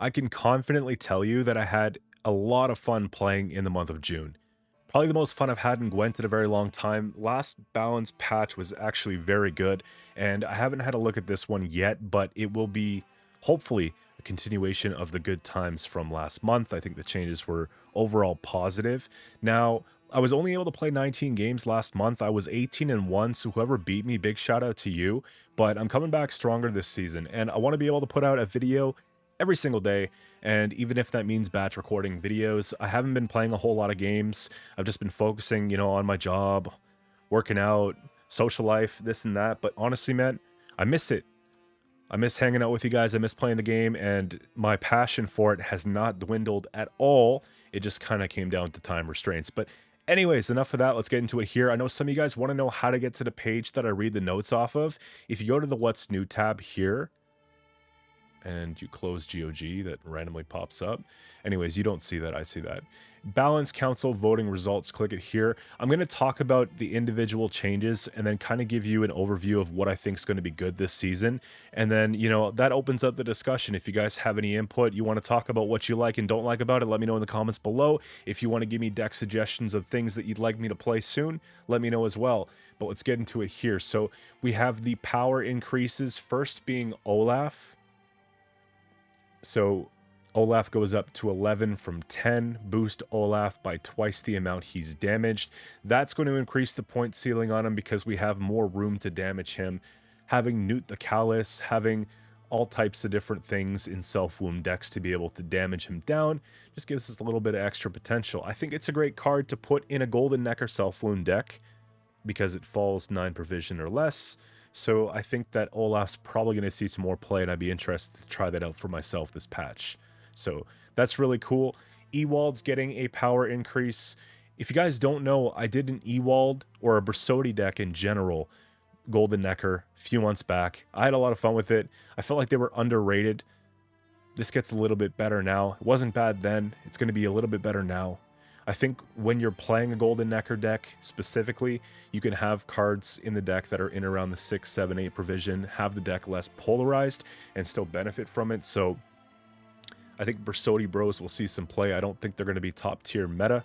I can confidently tell you that I had a lot of fun playing in the month of June. Probably the most fun I've had in Gwent in a very long time. Last balance patch was actually very good, and I haven't had a look at this one yet, but it will be hopefully a continuation of the good times from last month. I think the changes were overall positive. Now, I was only able to play 19 games last month. I was 18 and 1, so whoever beat me, big shout out to you. But I'm coming back stronger this season, and I want to be able to put out a video every single day. And even if that means batch recording videos, I haven't been playing a whole lot of games. I've just been focusing, on my job, working out, social life, this and that. But honestly, man, I miss it. I miss hanging out with you guys. I miss playing the game, and my passion for it has not dwindled at all. It just kind of came down to time restraints. But anyways, enough of that. Let's get into it here. I know some of you guys want to know how to get to the page that I read the notes off of. If you go to the What's New tab here, and you close GOG, that randomly pops up. Anyways, you don't see that, I see that. Balance Council voting results, click it here. I'm going to talk about the individual changes and then kind of give you an overview of what I think is going to be good this season. And then, that opens up the discussion. If you guys have any input, you want to talk about what you like and don't like about it, let me know in the comments below. If you want to give me deck suggestions of things that you'd like me to play soon, let me know as well. But let's get into it here. So we have the power increases, first being Olaf. So Olaf goes up to 11 from 10, boost Olaf by twice the amount he's damaged. That's going to increase the point ceiling on him because we have more room to damage him. Having Newt the Callous, having all types of different things in self-wound decks to be able to damage him down just gives us a little bit of extra potential. I think it's a great card to put in a Golden Necker self-wound deck because it falls 9 provision or less. So I think that Olaf's probably going to see some more play, and I'd be interested to try that out for myself this patch. So that's really cool. Ewald's getting a power increase. If you guys don't know, I did an Ewald or a Bersodi deck in general, Golden Necker, a few months back. I had a lot of fun with it. I felt like they were underrated. This gets a little bit better now. It wasn't bad then. It's going to be a little bit better now. I think when you're playing a Golden Necker deck specifically, you can have cards in the deck that are in around the 6, 7, 8 provision, have the deck less polarized, and still benefit from it. So I think Bersodi Bros will see some play. I don't think they're going to be top tier meta,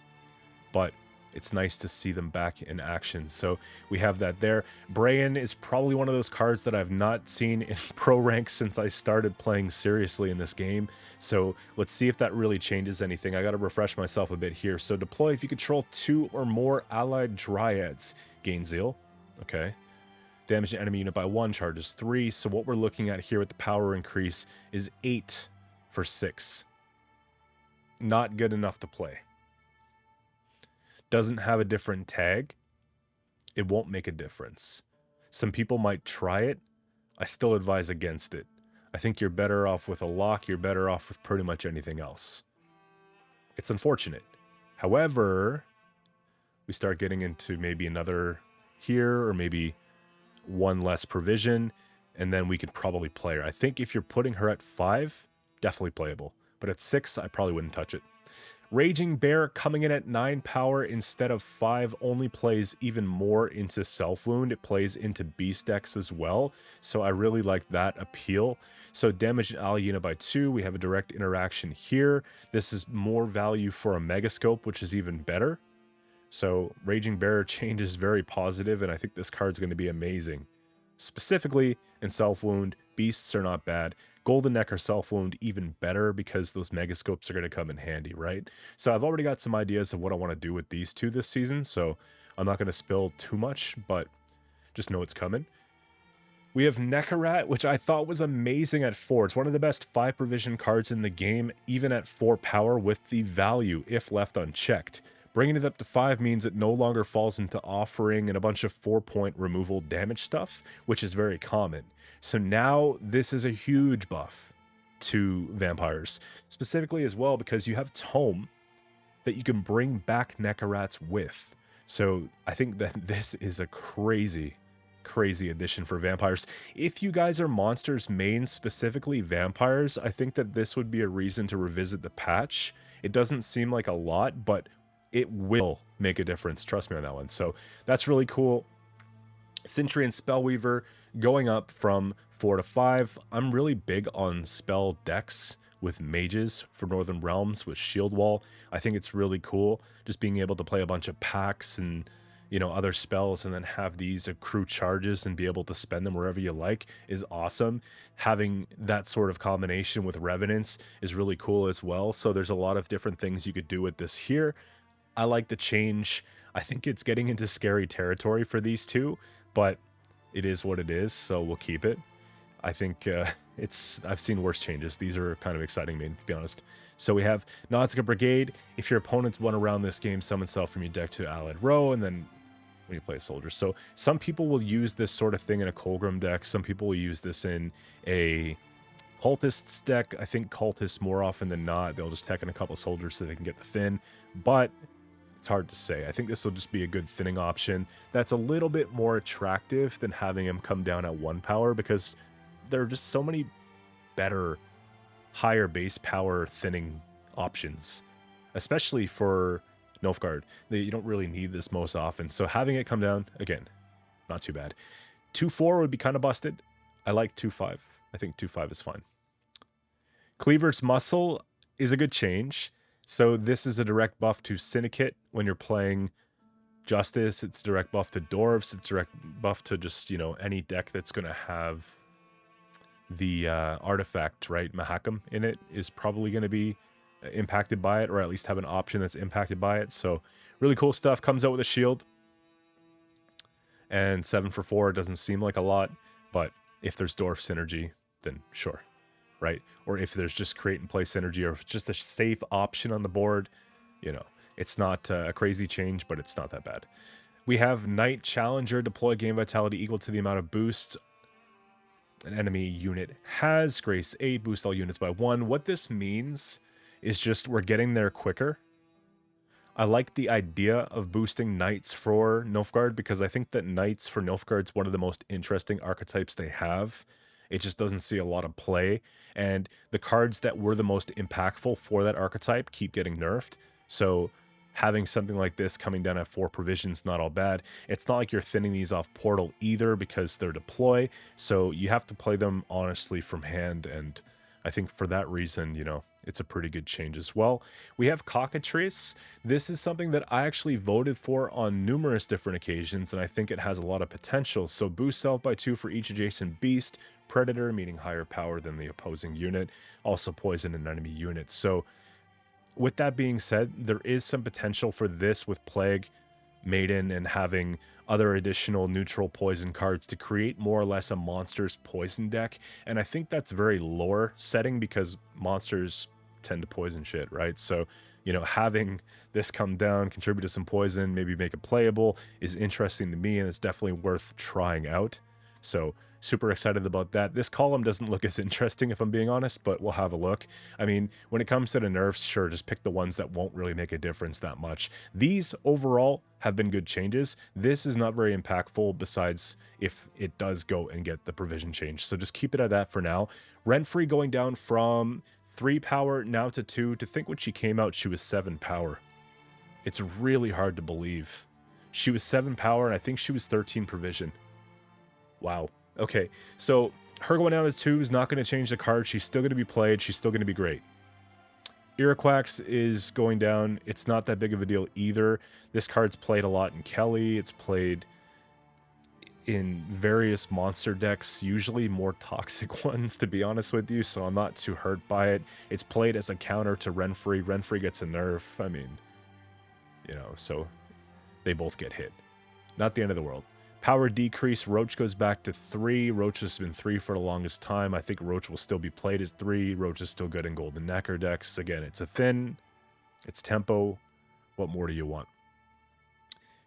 but it's nice to see them back in action. So we have that there. Brayan is probably one of those cards that I've not seen in pro rank since I started playing seriously in this game. So let's see if that really changes anything. I got to refresh myself a bit here. So deploy if you control 2 or more allied dryads. Gain zeal. Okay. Damage an enemy unit by 1, charges 3. So what we're looking at here with the power increase is 8 for 6. Not good enough to play. Doesn't have a different tag, it won't make a difference. Some people might try it. I still advise against it. I think you're better off with a lock. You're better off with pretty much anything else. It's unfortunate. However, we start getting into maybe another here or maybe 1 less provision, and then we could probably play her. I think if you're putting her at 5, definitely playable. But at 6, I probably wouldn't touch it. Raging Bear coming in at 9 power instead of 5 only plays even more into self-wound. It plays into beast decks as well, so I really like that appeal. So damage an ally unit by 2. We have a direct interaction here. This is more value for a Megascope, which is even better. So Raging Bear change is very positive, and I think this card's going to be amazing. Specifically in self-wound, beasts are not bad. Golden Necker self-wound even better because those Megascopes are going to come in handy, right? So I've already got some ideas of what I want to do with these two this season, so I'm not going to spill too much, but just know it's coming. We have Neckarat, which I thought was amazing at 4. It's one of the best 5 provision cards in the game, even at 4 power with the value if left unchecked. Bringing it up to 5 means it no longer falls into offering and a bunch of 4-point removal damage stuff, which is very common. So now this is a huge buff to vampires, specifically as well because you have Tome that you can bring back Neckarats with. So I think that this is a crazy addition for vampires. If you guys are monsters main, specifically vampires, I think that this would be a reason to revisit the patch. It doesn't seem like a lot, but it will make a difference. Trust me on that one. So that's really cool. Sentry and Spellweaver going up from 4 to 5. I'm really big on spell decks with mages for Northern Realms with Shield Wall. I think it's really cool just being able to play a bunch of packs and, you know, other spells and then have these accrue charges and be able to spend them wherever you like is awesome. Having that sort of combination with Revenants is really cool as well. So there's a lot of different things you could do with this here. I like the change. I think it's getting into scary territory for these two, but it is what it is, so we'll keep it. I think I've seen worse changes. These are kind of exciting me, to be honest. So we have Nausicaa Brigade. If your opponents won around this game, summon self from your deck to allied row, and then when you play a soldier. So some people will use this sort of thing in a Colgrim deck. Some people will use this in a cultists deck. I think cultists more often than not, they'll just tech in a couple soldiers so they can get the thin, but it's hard to say. I think this will just be a good thinning option that's a little bit more attractive than having him come down at 1 power, because there are just so many better, higher base power thinning options, especially for Nilfgaard. You don't really need this most often, so having it come down, again, not too bad. 2-4 would be kind of busted. I like 2-5. I think 2-5 is fine. Cleaver's Muscle is a good change. So this is a direct buff to Syndicate when you're playing Justice. It's direct buff to Dwarves. It's direct buff to just, you know, any deck that's going to have the artifact, right? Mahakam in it is probably going to be impacted by it, or at least have an option that's impacted by it. So really cool stuff. Comes out with a shield. And 7 for 4 doesn't seem like a lot, but if there's Dwarf synergy, then sure. Right? Or if there's just create and play synergy, or if it's just a safe option on the board, you know, it's not a crazy change, but it's not that bad. We have Knight Challenger, deploy game vitality equal to the amount of boosts an enemy unit has. Grace 8, boost all units by 1. What this means is just we're getting there quicker. I like the idea of boosting Knights for Nilfgaard, because I think that Knights for Nilfgaard is one of the most interesting archetypes they have. It just doesn't see a lot of play, and the cards that were the most impactful for that archetype keep getting nerfed. So having something like this coming down at 4 provisions, not all bad. It's not like you're thinning these off Portal either, because they're deploy, so you have to play them honestly from hand, and I think for that reason, you know, it's a pretty good change as well. We have Cockatrice. This is something that I actually voted for on numerous different occasions, and I think it has a lot of potential. So boost self by 2 for each adjacent beast. Predator, meaning higher power than the opposing unit. Also poison an enemy unit. So with that being said, there is some potential for this with Plague, Maiden, and having other additional neutral poison cards to create more or less a monster's poison deck. And I think that's very lore setting, because monsters tend to poison shit, right? So, you know, having this come down, contribute to some poison, maybe make it playable, is interesting to me, and it's definitely worth trying out. So super excited about that. This column doesn't look as interesting, if I'm being honest, but we'll have a look. I mean, when it comes to the nerfs, sure, just pick the ones that won't really make a difference that much. These overall have been good changes. This is not very impactful, besides if it does go and get the provision change. So just keep it at that for now. Renfrey going down from 3 power now to 2. To think when she came out, she was 7 power. It's really hard to believe. She was 7 power, and I think she was 13 provision. Wow. Okay, so her going down to 2 is not going to change the card. She's still going to be played. She's still going to be great. Iroquax is going down. It's not that big of a deal either. This card's played a lot in Kelly. It's played in various monster decks, usually more toxic ones, to be honest with you, so I'm not too hurt by it. It's played as a counter to Renfrey. Renfrey gets a nerf. I mean, you know, so they both get hit. Not the end of the world. Power decrease, Roach goes back to 3. Roach has been 3 for the longest time. I think Roach will still be played as 3. Roach is still good in Golden Necker decks. Again, it's a thin, it's tempo. What more do you want?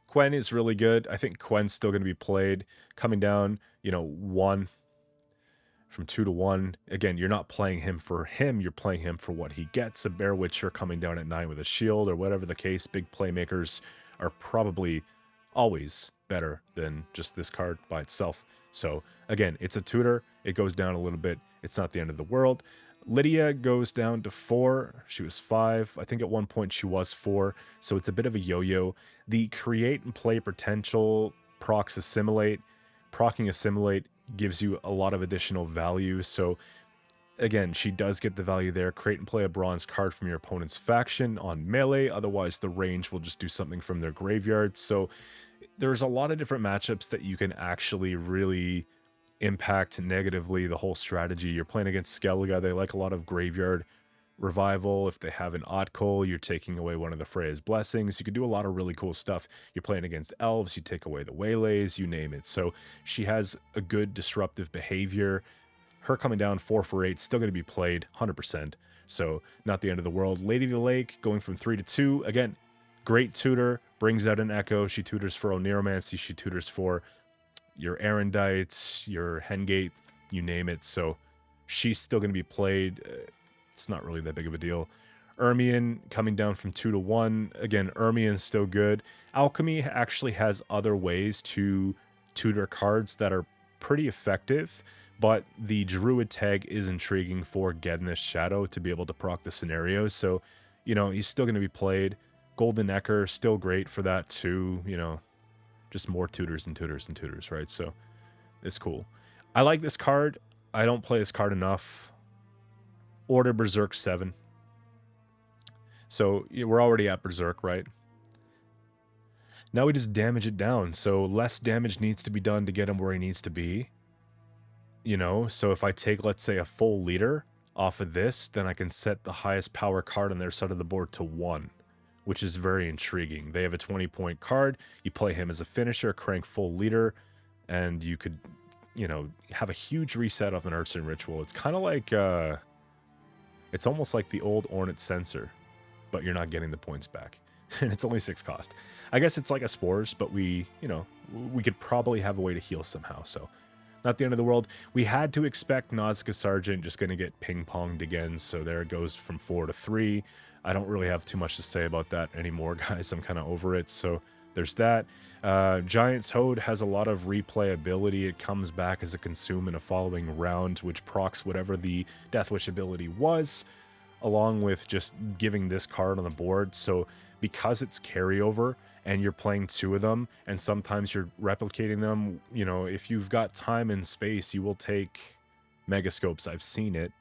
Quen is really good. I think Quen's still going to be played. Coming down, you know, 1 from 2 to 1. Again, you're not playing him for him. You're playing him for what he gets. A Bear Witcher coming down at 9 with a shield, or whatever the case. Big playmakers are probably always better than just this card by itself. So again, it's a tutor. It goes down a little bit. It's not the end of the world. Lydia goes down to 4. She was 5. I think at one point she was 4. So it's a bit of a yo-yo. The create and play potential, procs assimilate. Procking assimilate gives you a lot of additional value. So again, she does get the value there. Create and play a bronze card from your opponent's faction on melee. Otherwise, the range will just do something from their graveyard. So there's a lot of different matchups that you can actually really impact negatively the whole strategy. You're playing against Skellige. They like a lot of graveyard revival. If they have an Otko, you're taking away one of the Freya's blessings. You can do a lot of really cool stuff. You're playing against elves, you take away the waylays, you name it. So she has a good disruptive behavior. Her coming down 4 for 8, still going to be played 100%. So not the end of the world. Lady of the Lake going from 3 to 2. Again, great tutor, brings out an Echo. She tutors for Oneromancy. She tutors for your Arondites, your Hengate, you name it. So she's still going to be played. It's not really that big of a deal. Ermion coming down from 2 to 1. Again, Ermion's still good. Alchemy actually has other ways to tutor cards that are pretty effective, but the Druid tag is intriguing for Gednith's Shadow to be able to proc the scenarios. So, you know, he's still going to be played. Golden Ecker, still great for that too. You know, just more tutors and tutors and tutors, right? So it's cool. I like this card. I don't play this card enough. Order Berserk 7. So we're already at Berserk, right? Now we just damage it down. So less damage needs to be done to get him where he needs to be. You know, so if I take, let's say, a full leader off of this, then I can set the highest power card on their side of the board to 1, which is very intriguing. They have a 20-point card. You play him as a finisher, crank full leader, and you could, you know, have a huge reset of an Urchin Ritual. It's kind of like, it's almost like the old Ornate Censor, but you're not getting the points back. And it's only 6 cost. I guess it's like a Spores, but we, you know, we could probably have a way to heal somehow, so not the end of the world. We had to expect Nausicaa Sergeant just going to get ping-ponged again, so there it goes from 4 to 3. I don't really have too much to say about that anymore, guys. I'm kind of over it, so there's that. Giant's Hoad has a lot of replayability. It comes back as a consume in a following round, which procs whatever the Death Wish ability was, along with just giving this card on the board. So because it's carryover and you're playing 2 of them and sometimes you're replicating them, you know, if you've got time and space, you will take Megascopes. I've seen it.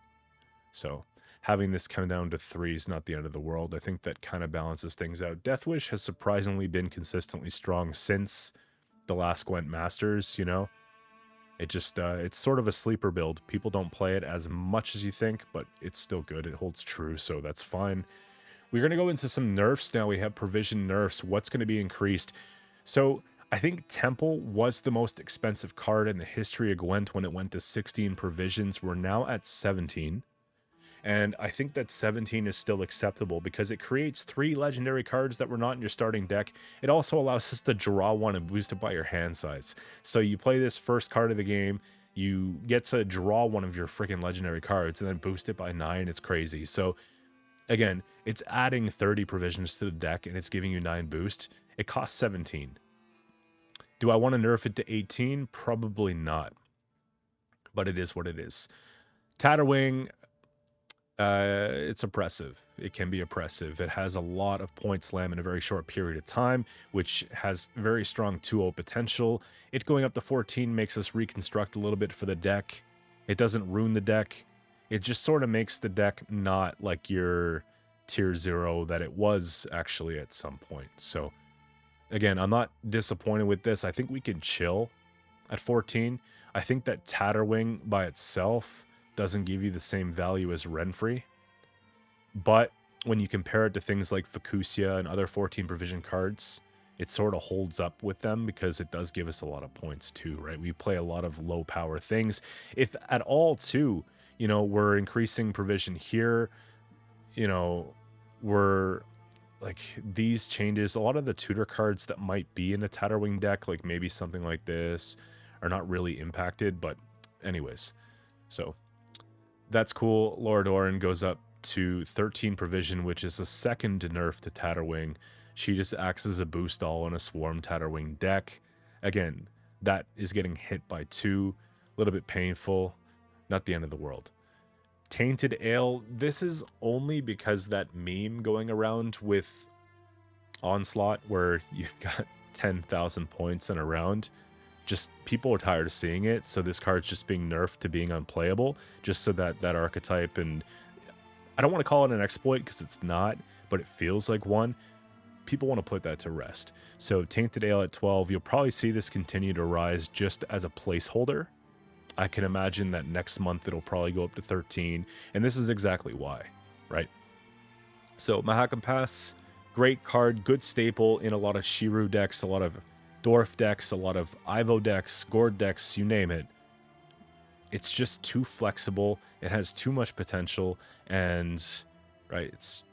So having this come down to 3 is not the end of the world. I think that kind of balances things out. Death Wish has surprisingly been consistently strong since the last Gwent Masters, you know. It just, it's sort of a sleeper build. People don't play it as much as you think, but it's still good. It holds true, so that's fine. We're going to go into some nerfs now. We have provision nerfs. What's going to be increased? So I think Temple was the most expensive card in the history of Gwent when it went to 16 provisions. We're now at 17. And I think that 17 is still acceptable because it creates 3 legendary cards that were not in your starting deck. It also allows us to draw 1 and boost it by your hand size. So you play this first card of the game, you get to draw 1 of your freaking legendary cards and then boost it by 9. It's crazy. So again, it's adding 30 provisions to the deck and it's giving you 9 boost. It costs 17. Do I want to nerf it to 18? Probably not. But it is what it is. Tatterwing, it's oppressive. It can be oppressive. It has a lot of point slam in a very short period of time, which has very strong 2-0 potential. It going up to 14 makes us reconstruct a little bit for the deck. It doesn't ruin the deck. It just sort of makes the deck not like your tier 0 that it was actually at some point. So again, I'm not disappointed with this. I think we can chill at 14. I think that Tatterwing by itself doesn't give you the same value as Renfrey. But when you compare it to things like Fucusia and other 14 provision cards, it sort of holds up with them because it does give us a lot of points too, right? We play a lot of low power things. If at all too, you know, we're increasing provision here, you know, we're like these changes, a lot of the tutor cards that might be in a Tatterwing deck, like maybe something like this, are not really impacted. But anyways, so that's cool. Lord Orin goes up to 13 provision, which is a second nerf to Tatterwing. She just acts as a boost all in a Swarm Tatterwing deck. Again, that is getting hit by 2. A little bit painful. Not the end of the world. Tainted Ale. This is only because that meme going around with Onslaught where you've got 10,000 points in a round just people are tired of seeing it, so this card's just being nerfed to being unplayable, just so that that archetype, and I don't want to call it an exploit because it's not, but it feels like one. People want to put that to rest. So Tainted Ale at 12, you'll probably see this continue to rise just as a placeholder. I can imagine that next month it'll probably go up to 13, and this is exactly why, right? So Mahakam Pass, great card, good staple in a lot of Shiru decks, a lot of Dwarf decks, a lot of Ivo decks, Gord decks, you name it. It's just too flexible, it has too much potential, and right, it's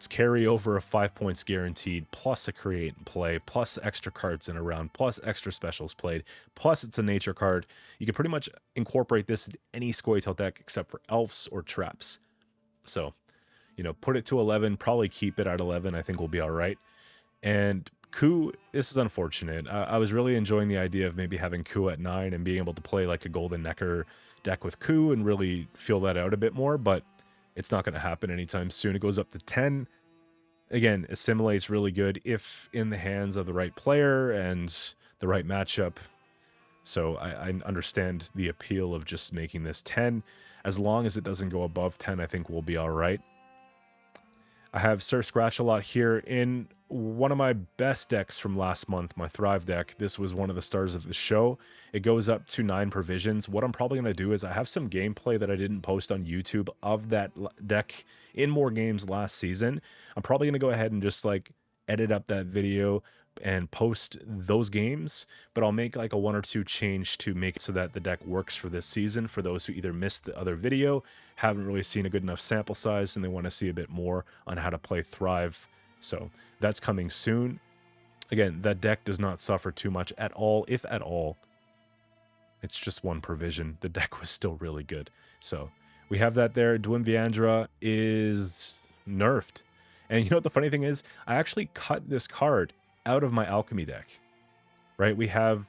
carryover of 5 points guaranteed, plus a create and play, plus extra cards in a round, plus extra specials played, plus it's a nature card. You can pretty much incorporate this in any Scoia'tael deck except for elves or traps. So, you know, put it to 11, probably keep it at 11, I think we'll be all right. And Ku, this is unfortunate. I was really enjoying the idea of maybe having Ku at 9 and being able to play like a Golden Necker deck with Ku and really feel that out a bit more, but it's not going to happen anytime soon. It goes up to 10. Again, assimilates really good if in the hands of the right player and the right matchup. So I understand the appeal of just making this 10. As long as it doesn't go above 10, I think we'll be all right. I have Sir Scratch-A-Lot here in one of my best decks from last month, my Thrive deck. This was one of the stars of the show. It goes up to 9 provisions. What I'm probably going to do is I have some gameplay that I didn't post on YouTube of that deck in more games last season. I'm probably going to go ahead and just like edit up that video and post those games, but I'll make like a 1 or 2 change to make it so that the deck works for this season for those who either missed the other video, haven't really seen a good enough sample size, and they want to see a bit more on how to play Thrive. So that's coming soon. Again, that deck does not suffer too much at all, if at all. It's just 1 provision. The deck was still really good. So we have that there. Dwimviandra is nerfed. And you know what the funny thing is? I actually cut this card out of my alchemy deck, right? We have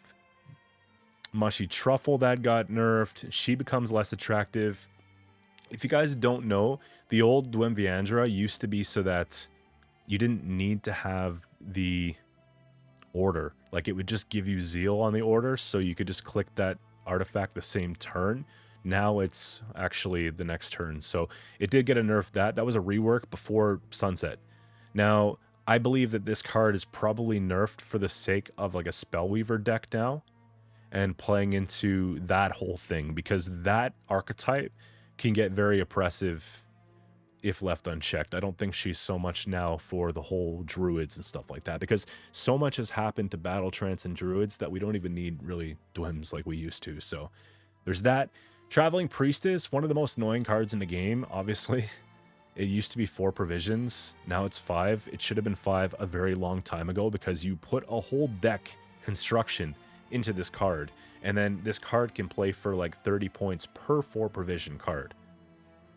Mushy Truffle that got nerfed. She becomes less attractive. If you guys don't know, the old Dwimviandra used to be so that you didn't need to have the order. Like, it would just give you Zeal on the order, so you could just click that artifact the same turn. Now it's actually the next turn. So it did get a nerf. That was a rework before Sunset. Now, I believe that this card is probably nerfed for the sake of like a Spellweaver deck now and playing into that whole thing, because that archetype can get very oppressive if left unchecked. I don't think she's so much now for the whole druids and stuff like that, because so much has happened to battle trance and druids that we don't even need really Dwims like we used to. So there's that. Traveling Priestess, one of the most annoying cards in the game, obviously. It used to be 4 provisions, now it's 5. It should have been 5 a very long time ago, because you put a whole deck construction into this card, and then this card can play for like 30 points per 4 provision card,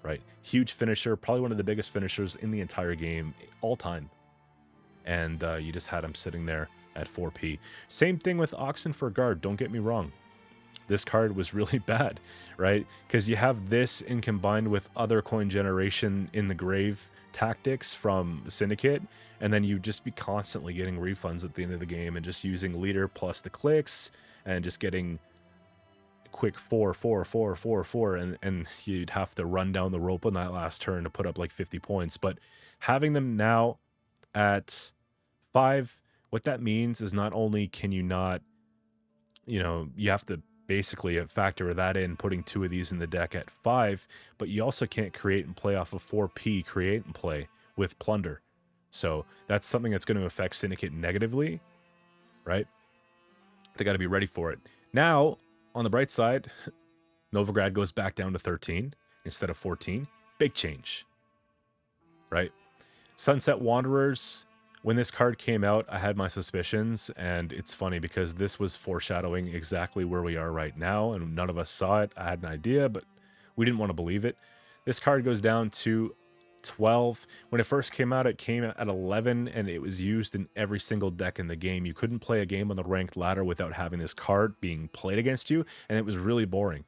right? Huge finisher, probably one of the biggest finishers in the entire game, all time. And you just had him sitting there at 4p. Same thing with Oxen for Guard, don't get me wrong. This card was really bad, right? Because you have this in combined with other coin generation in the grave tactics from Syndicate, and then you just be constantly getting refunds at the end of the game and just using leader plus the clicks and just getting quick 4, 4, 4, 4, 4, and you'd have to run down the rope on that last turn to put up like 50 points. But having them now at 5, what that means is not only can you not, you know, you have to basically factor that in, putting 2 of these in the deck at 5, but you also can't create and play off of 4p create and play with Plunder. So that's something that's going to affect Syndicate negatively, right? They got to be ready for it. Now, on the bright side, Novigrad goes back down to 13 instead of 14. Big change, right? Sunset Wanderers, when this card came out, I had my suspicions, and it's funny because this was foreshadowing exactly where we are right now, and none of us saw it. I had an idea, but we didn't want to believe it. This card goes down to 12. When it first came out, it came at 11, and it was used in every single deck in the game. You couldn't play a game on the ranked ladder without having this card being played against you, and it was really boring.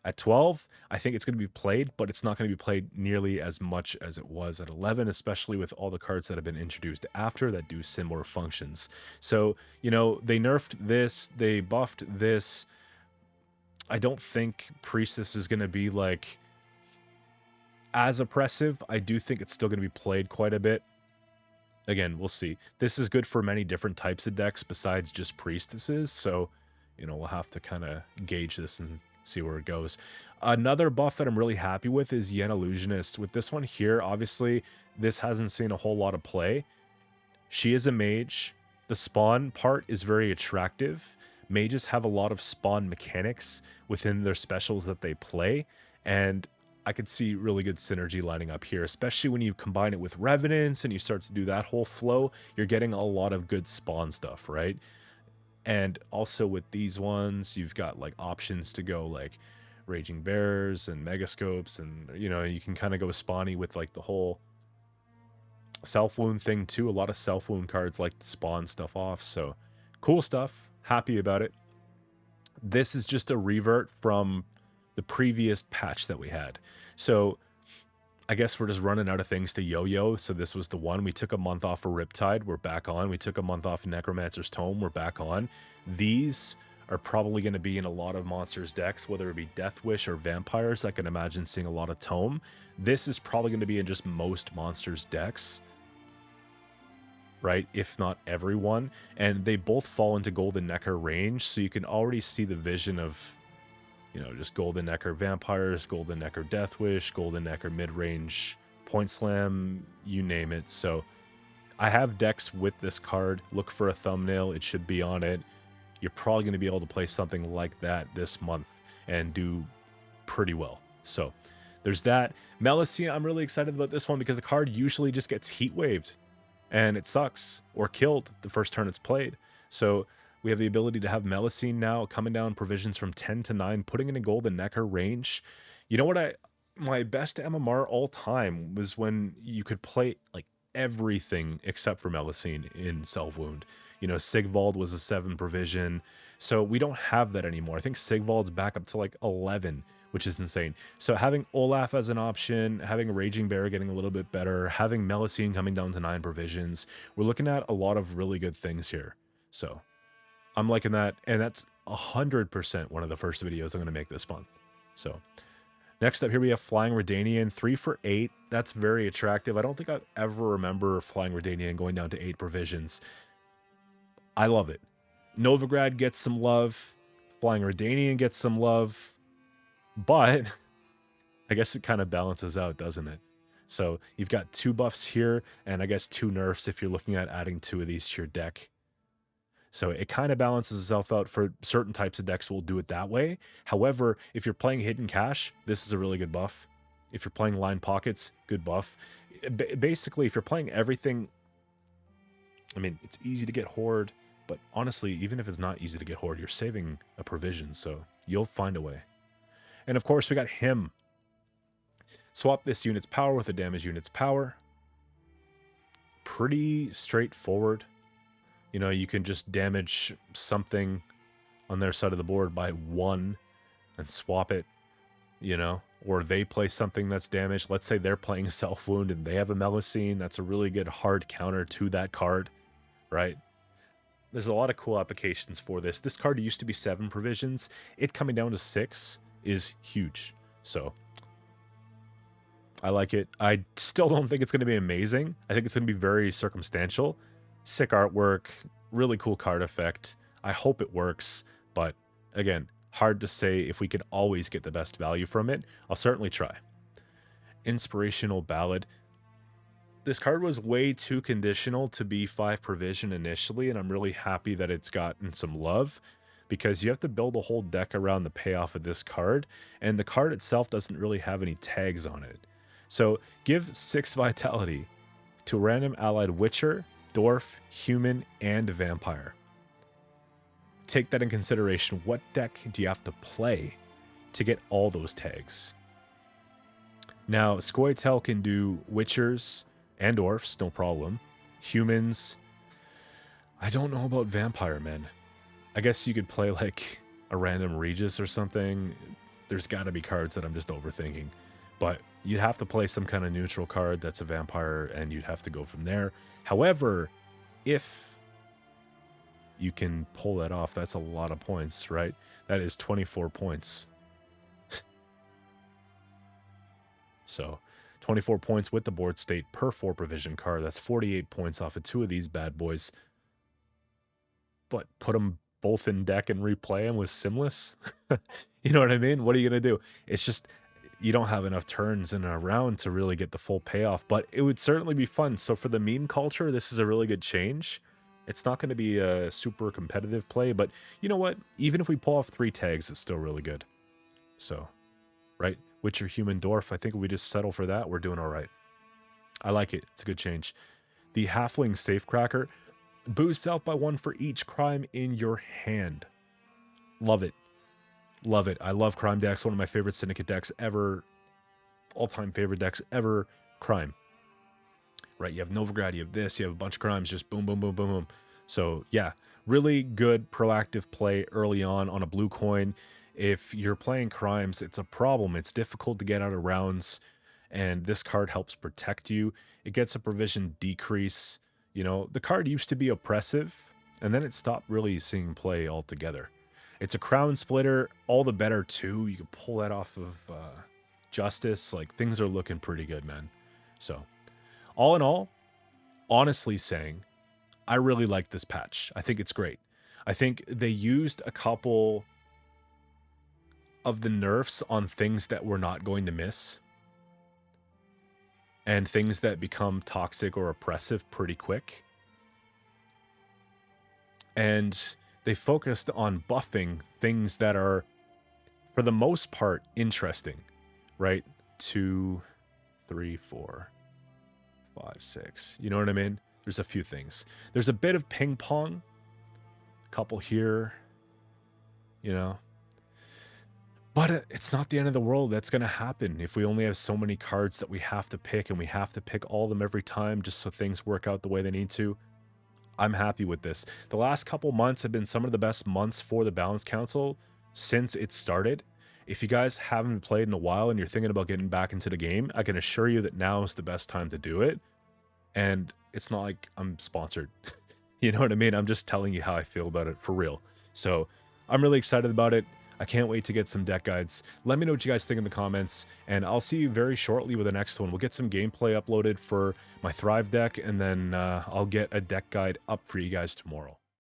At 12, I think it's going to be played, but it's not going to be played nearly as much as it was at 11, especially with all the cards that have been introduced after that do similar functions. So, you know, they nerfed this, they buffed this. I don't think Priestess is going to be like as oppressive. I do think it's still going to be played quite a bit. Again, we'll see. This is good for many different types of decks besides just Priestesses. So, you know, we'll have to kind of gauge this and see where it goes. Another buff that I'm really happy with is Yen Illusionist. With this one here, obviously, this hasn't seen a whole lot of play. She is a mage. The spawn part is very attractive. Mages have a lot of spawn mechanics within their specials that they play, and I could see really good synergy lining up here, especially when you combine it with Revenants and you start to do that whole flow. You're getting a lot of good spawn stuff, right? And also with these ones, you've got like options to go like Raging Bears and Megascopes, and you know, you can kind of go spawny with like the whole self-wound thing too. A lot of self-wound cards like to spawn stuff off, so cool stuff. Happy about it. This is just a revert from the previous patch that we had. So I guess we're just running out of things to yo-yo. So this was the one. We took a month off of Riptide. We're back on. We took a month off of Necromancer's Tome. We're back on. These are probably going to be in a lot of monsters decks, whether it be Death Wish or Vampires. I can imagine seeing a lot of Tome. This is probably going to be in just most monsters decks, right? If not everyone. And they both fall into Golden Necker range. So you can already see the vision of, you know, just Golden Necker Vampires, Golden Necker Death Wish, Golden Necker mid-range Point Slam, you name it. So I have decks with this card. Look for a thumbnail. It should be on it. You're probably going to be able to play something like that this month and do pretty well. So there's that. Melusine, I'm really excited about this one because the card usually just gets heat waved and it sucks or killed the first turn it's played. So we have the ability to have Melusine now coming down provisions from 10 to 9, putting in a Golden Necker range. You know what, my best MMR all time was when you could play like everything except for Melusine in Self-Wound. You know, Sigvald was a 7 provision. So we don't have that anymore. I think Sigvald's back up to like 11, which is insane. So having Olaf as an option, having Raging Bear getting a little bit better, having Melusine coming down to 9 provisions, we're looking at a lot of really good things here. So I'm liking that, and that's 100% one of the first videos I'm going to make this month. So next up here we have Flying Redanian, 3 for 8. That's very attractive. I don't think I ever remember Flying Redanian going down to 8 provisions. I love it. Novigrad gets some love. Flying Redanian gets some love. But I guess it kind of balances out, doesn't it? So you've got 2 buffs here, and I guess 2 nerfs if you're looking at adding 2 of these to your deck. So it kind of balances itself out. For certain types of decks, we'll do it that way. However, if you're playing Hidden Cache, this is a really good buff. If you're playing Line Pockets, good buff. Basically, if you're playing everything, I mean, it's easy to get Horde, but honestly, even if it's not easy to get Horde, you're saving a provision, so you'll find a way. And of course, we got him. Swap this unit's power with the damage unit's power. Pretty straightforward. You know, you can just damage something on their side of the board by 1 and swap it, you know, or they play something that's damaged. Let's say they're playing Self-Wound and they have a Melusine. That's a really good hard counter to that card, right? There's a lot of cool applications for this. This card used to be 7 provisions. It coming down to 6 is huge. So I like it. I still don't think it's going to be amazing. I think it's going to be very circumstantial. Sick artwork, really cool card effect. I hope it works, but again, hard to say if we could always get the best value from it. I'll certainly try. Inspirational Ballad. This card was way too conditional to be 5 provision initially, and I'm really happy that it's gotten some love because you have to build a whole deck around the payoff of this card, and the card itself doesn't really have any tags on it. So give 6 vitality to a random allied Witcher, Dwarf, Human, and Vampire. Take that in consideration. What deck do you have to play to get all those tags? Now, Qcento can do Witchers and Dwarfs, no problem. Humans, I don't know about Vampire, man. I guess you could play like a random Regis or something. there's got to be cards that I'm just overthinking. But you'd have to play some kind of neutral card that's a vampire, and you'd have to go from there. However, if you can pull that off, that's a lot of points, right? That is 24 points. So 24 points with the board state per 4 provision card. That's 48 points off of 2 of these bad boys. But put them both in deck and replay them with Simless? You know what I mean? What are you going to do? It's just, you don't have enough turns in a round to really get the full payoff, but it would certainly be fun. So for the meme culture, this is a really good change. It's not going to be a super competitive play, but you know what? Even if we pull off 3 tags, it's still really good. So, right? Witcher, Human, Dwarf, I think if we just settle for that, we're doing all right. I like it. It's a good change. The Halfling Safecracker. Boost self by 1 for each crime in your hand. Love it. Love it. I love crime decks. One of my favorite syndicate decks ever. All-time favorite decks ever. Crime. Right, you have Novigrad, you have this, you have a bunch of crimes, just boom, boom, boom, boom, boom. So, yeah, really good proactive play early on a blue coin. If you're playing crimes, it's a problem. It's difficult to get out of rounds, and this card helps protect you. It gets a provision decrease. You know, the card used to be oppressive, and then it stopped really seeing play altogether. It's a crown splitter, all the better, too. You can pull that off of Justice. Like, things are looking pretty good, man. So, all in all, honestly saying, I really like this patch. I think it's great. I think they used a couple of the nerfs on things that we're not going to miss, and things that become toxic or oppressive pretty quick. And they focused on buffing things that are, for the most part, interesting, right? 2, 3, 4, 5, 6. You know what I mean? There's a few things. There's a bit of ping pong. A couple here. You know. But it's not the end of the world. That's going to happen if we only have so many cards that we have to pick, and we have to pick all of them every time just so things work out the way they need to. I'm happy with this. The last couple months have been some of the best months for the Balance Council since it started. If you guys haven't played in a while and you're thinking about getting back into the game, I can assure you that now is the best time to do it. And it's not like I'm sponsored. You know what I mean? I'm just telling you how I feel about it for real. So I'm really excited about it. I can't wait to get some deck guides. Let me know what you guys think in the comments, and I'll see you very shortly with the next one. We'll get some gameplay uploaded for my Thrive deck, and then I'll get a deck guide up for you guys tomorrow.